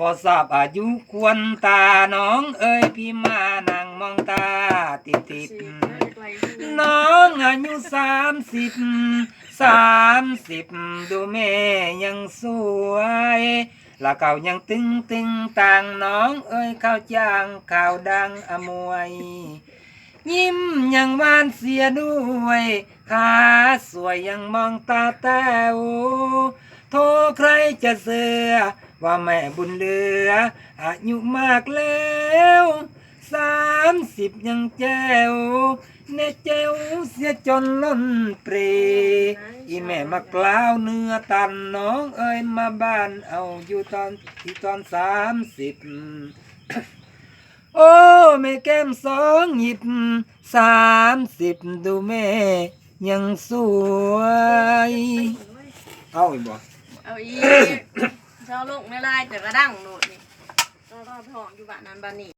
พอทราบอายุควรตาน้องเอ้ยพี่มานั่งมองตาติดน้องอายุ30ดูแม่ยังสวยละเก่ายังตึงต่างน้องเอ้ยข้าวจ้างข่าวดังอมวยยิ้มยังหวานเสียด้วยขาสวยยังมองตาแต้วโทรใครจะเสือว่าแม่บุญเหลืออายุมากแล้ว30ยังแจ้วเนเจ้วเสียจนล้นเปรอีแม่มากล่าวเนื้อตันน้องเอ้ยมาบ้านเอาอยู่ตอน30โอ้แม่แก้ม2 หยิบ30ดูแม่ยังสวยเอาอีกบ่เอาอีกเช้าลูกไม่ไล่แต่กระดังโหนดนี่ก็ทองอยู่บ้านนั้นบ้านนี้